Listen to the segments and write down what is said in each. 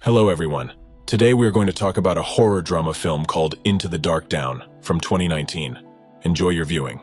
Hello everyone. Today we are going to talk about a horror drama film called Into the Dark Down from 2019. Enjoy your viewing.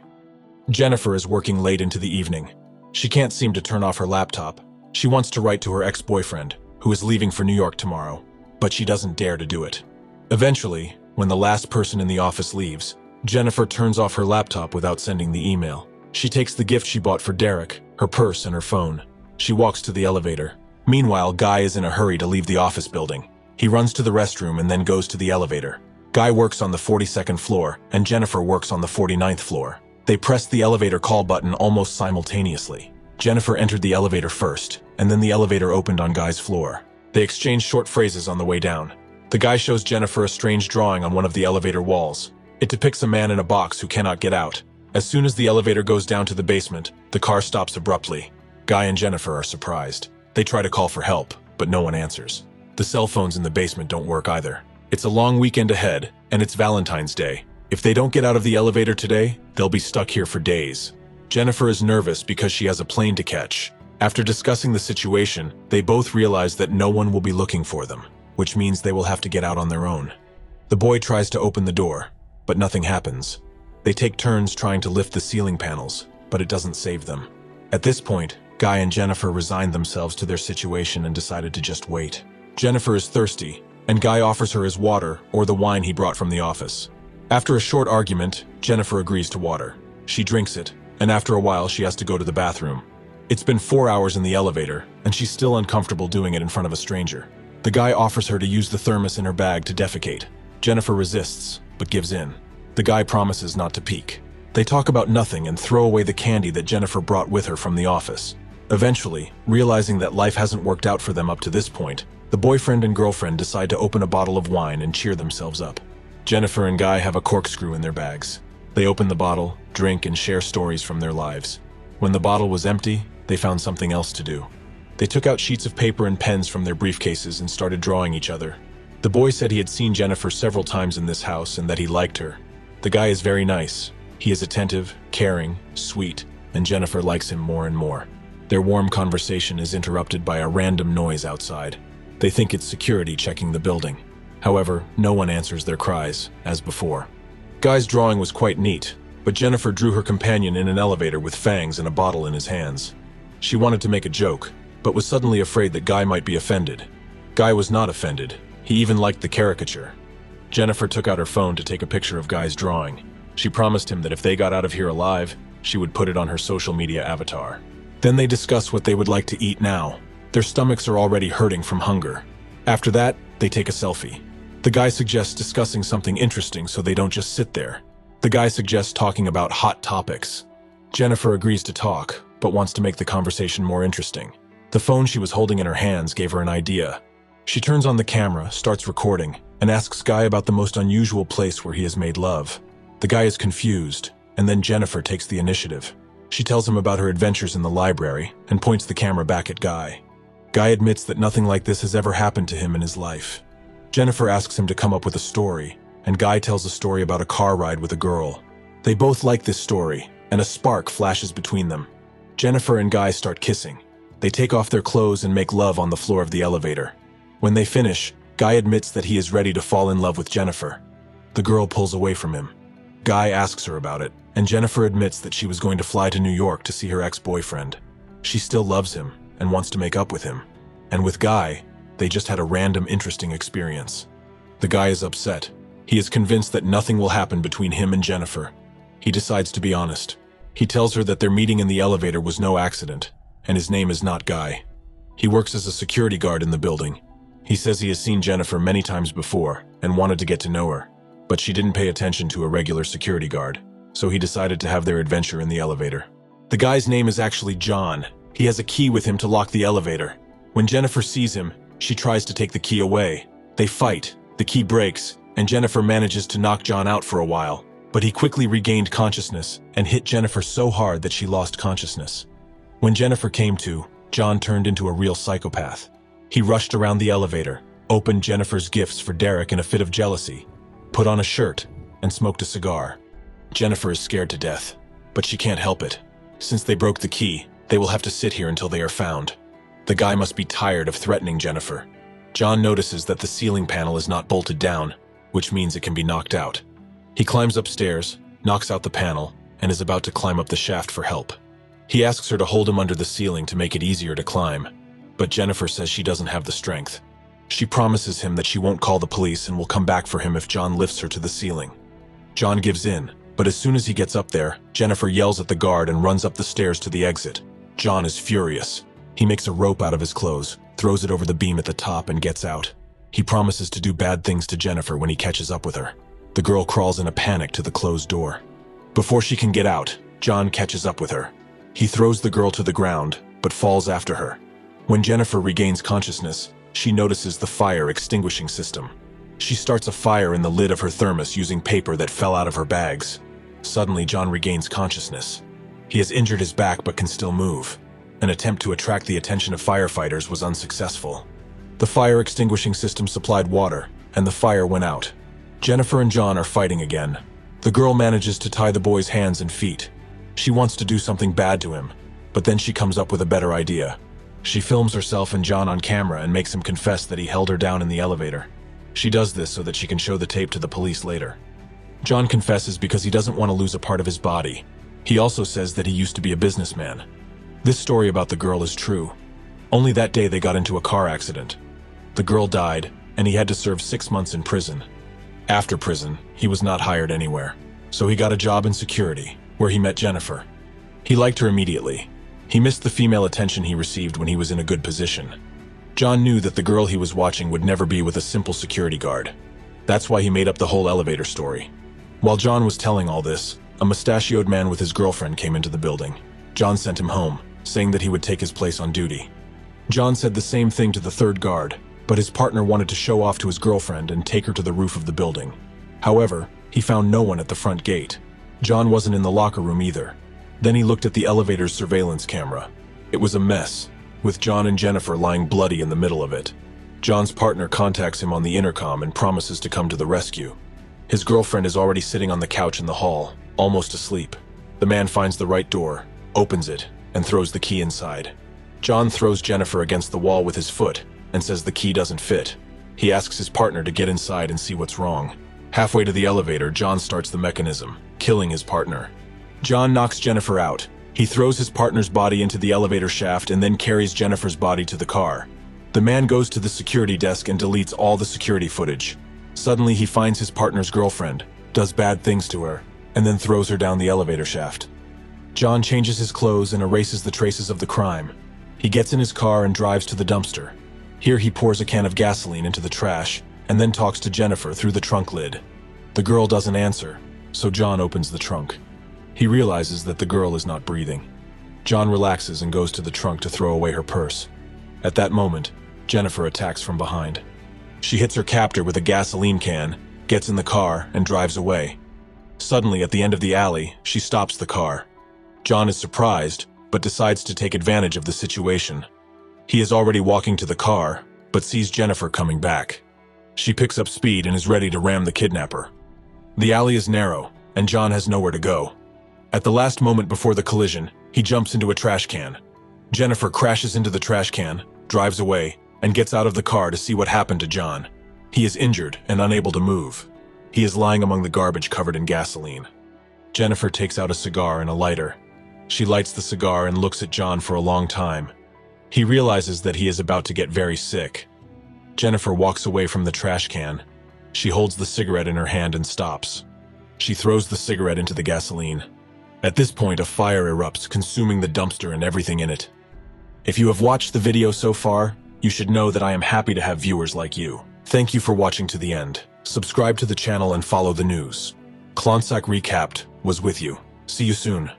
Jennifer is working late into the evening. She can't seem to turn off her laptop. She wants to write to her ex-boyfriend, who is leaving for New York tomorrow, but she doesn't dare to do it. Eventually, when the last person in the office leaves, Jennifer turns off her laptop without sending the email. She takes the gift she bought for Derek, her purse and her phone. She walks to the elevator. Meanwhile, Guy is in a hurry to leave the office building. He runs to the restroom and then goes to the elevator. Guy works on the 42nd floor, and Jennifer works on the 49th floor. They pressed the elevator call button almost simultaneously. Jennifer entered the elevator first, and then the elevator opened on Guy's floor. They exchanged short phrases on the way down. The guy shows Jennifer a strange drawing on one of the elevator walls. It depicts a man in a box who cannot get out. As soon as the elevator goes down to the basement, the car stops abruptly. Guy and Jennifer are surprised. They try to call for help, but no one answers. The cell phones in the basement don't work either. It's a long weekend ahead, and it's Valentine's Day. If they don't get out of the elevator today, they'll be stuck here for days. Jennifer is nervous because she has a plane to catch. After discussing the situation, they both realize that no one will be looking for them, which means they will have to get out on their own. The boy tries to open the door, but nothing happens. They take turns trying to lift the ceiling panels, but it doesn't save them. At this point, Guy and Jennifer resigned themselves to their situation and decided to just wait. Jennifer is thirsty, and Guy offers her his water or the wine he brought from the office. After a short argument, Jennifer agrees to water. She drinks it, and after a while she has to go to the bathroom. It's been 4 hours in the elevator, and she's still uncomfortable doing it in front of a stranger. The guy offers her to use the thermos in her bag to defecate. Jennifer resists, but gives in. The guy promises not to peek. They talk about nothing and throw away the candy that Jennifer brought with her from the office. Eventually, realizing that life hasn't worked out for them up to this point, the boyfriend and girlfriend decide to open a bottle of wine and cheer themselves up. Jennifer and Guy have a corkscrew in their bags. They open the bottle, drink, and share stories from their lives. When the bottle was empty, they found something else to do. They took out sheets of paper and pens from their briefcases and started drawing each other. The boy said he had seen Jennifer several times in this house and that he liked her. The guy is very nice. He is attentive, caring, sweet, and Jennifer likes him more and more. Their warm conversation is interrupted by a random noise outside. They think it's security checking the building. However, no one answers their cries, as before. Guy's drawing was quite neat, but Jennifer drew her companion in an elevator with fangs and a bottle in his hands. She wanted to make a joke, but was suddenly afraid that Guy might be offended. Guy was not offended. He even liked the caricature. Jennifer took out her phone to take a picture of Guy's drawing. She promised him that if they got out of here alive, she would put it on her social media avatar. Then they discuss what they would like to eat now. Their stomachs are already hurting from hunger. After that, they take a selfie. The guy suggests discussing something interesting so they don't just sit there. The guy suggests talking about hot topics. Jennifer agrees to talk, but wants to make the conversation more interesting. The phone she was holding in her hands gave her an idea. She turns on the camera, starts recording, and asks Guy about the most unusual place where he has made love. The guy is confused, and then Jennifer takes the initiative. She tells him about her adventures in the library and points the camera back at Guy. Guy admits that nothing like this has ever happened to him in his life. Jennifer asks him to come up with a story, and Guy tells a story about a car ride with a girl. They both like this story, and a spark flashes between them. Jennifer and Guy start kissing. They take off their clothes and make love on the floor of the elevator. When they finish, Guy admits that he is ready to fall in love with Jennifer. The girl pulls away from him. Guy asks her about it, and Jennifer admits that she was going to fly to New York to see her ex-boyfriend. She still loves him and wants to make up with him. And with Guy, they just had a random interesting experience. The guy is upset. He is convinced that nothing will happen between him and Jennifer. He decides to be honest. He tells her that their meeting in the elevator was no accident, and his name is not Guy. He works as a security guard in the building. He says he has seen Jennifer many times before and wanted to get to know her, but she didn't pay attention to a regular security guard, so he decided to have their adventure in the elevator. The guy's name is actually John. He has a key with him to lock the elevator. When Jennifer sees him, she tries to take the key away. They fight, the key breaks, and Jennifer manages to knock John out for a while, but he quickly regained consciousness and hit Jennifer so hard that she lost consciousness. When Jennifer came to, John turned into a real psychopath. He rushed around the elevator, opened Jennifer's gifts for Derek in a fit of jealousy, put on a shirt, and smoked a cigar. Jennifer is scared to death, but she can't help it. Since they broke the key, they will have to sit here until they are found. The guy must be tired of threatening Jennifer. John notices that the ceiling panel is not bolted down, which means it can be knocked out. He climbs upstairs, knocks out the panel, and is about to climb up the shaft for help. He asks her to hold him under the ceiling to make it easier to climb, but Jennifer says she doesn't have the strength. She promises him that she won't call the police and will come back for him if John lifts her to the ceiling. John gives in, but as soon as he gets up there, Jennifer yells at the guard and runs up the stairs to the exit. John is furious. He makes a rope out of his clothes, throws it over the beam at the top, and gets out. He promises to do bad things to Jennifer when he catches up with her. The girl crawls in a panic to the closed door. Before she can get out, John catches up with her. He throws the girl to the ground, but falls after her. When Jennifer regains consciousness, she notices the fire extinguishing system. She starts a fire in the lid of her thermos using paper that fell out of her bags. Suddenly, John regains consciousness. He has injured his back but can still move. An attempt to attract the attention of firefighters was unsuccessful. The fire extinguishing system supplied water, and the fire went out. Jennifer and John are fighting again. The girl manages to tie the boy's hands and feet. She wants to do something bad to him, but then she comes up with a better idea. She films herself and John on camera and makes him confess that he held her down in the elevator. She does this so that she can show the tape to the police later. John confesses because he doesn't want to lose a part of his body. He also says that he used to be a businessman. This story about the girl is true. Only that day they got into a car accident. The girl died, and he had to serve 6 months in prison. After prison, he was not hired anywhere, so he got a job in security, where he met Jennifer. He liked her immediately. He missed the female attention he received when he was in a good position. John knew that the girl he was watching would never be with a simple security guard. That's why he made up the whole elevator story. While John was telling all this, a mustachioed man with his girlfriend came into the building. John sent him home, saying that he would take his place on duty. John said the same thing to the third guard, but his partner wanted to show off to his girlfriend and take her to the roof of the building. However, he found no one at the front gate. John wasn't in the locker room either. Then he looked at the elevator's surveillance camera. It was a mess, with John and Jennifer lying bloody in the middle of it. John's partner contacts him on the intercom and promises to come to the rescue. His girlfriend is already sitting on the couch in the hall, almost asleep. The man finds the right door, opens it, and throws the key inside. John throws Jennifer against the wall with his foot and says the key doesn't fit. He asks his partner to get inside and see what's wrong. Halfway to the elevator, John starts the mechanism, killing his partner. John knocks Jennifer out. He throws his partner's body into the elevator shaft and then carries Jennifer's body to the car. The man goes to the security desk and deletes all the security footage. Suddenly, he finds his partner's girlfriend, does bad things to her, and then throws her down the elevator shaft. John changes his clothes and erases the traces of the crime. He gets in his car and drives to the dumpster. Here he pours a can of gasoline into the trash and then talks to Jennifer through the trunk lid. The girl doesn't answer, so John opens the trunk. He realizes that the girl is not breathing. John relaxes and goes to the trunk to throw away her purse. At that moment, Jennifer attacks from behind. She hits her captor with a gasoline can, gets in the car, and drives away. Suddenly, at the end of the alley, she stops the car. John is surprised, but decides to take advantage of the situation. He is already walking to the car, but sees Jennifer coming back. She picks up speed and is ready to ram the kidnapper. The alley is narrow, and John has nowhere to go. At the last moment before the collision, he jumps into a trash can. Jennifer crashes into the trash can, drives away, and gets out of the car to see what happened to John. He is injured and unable to move. He is lying among the garbage covered in gasoline. Jennifer takes out a cigar and a lighter. She lights the cigar and looks at John for a long time. He realizes that he is about to get very sick. Jennifer walks away from the trash can. She holds the cigarette in her hand and stops. She throws the cigarette into the gasoline. At this point, a fire erupts, consuming the dumpster and everything in it. If you have watched the video so far, you should know that I am happy to have viewers like you. Thank you for watching to the end. Subscribe to the channel and follow the news. Klonsak Recapped was with you. See you soon.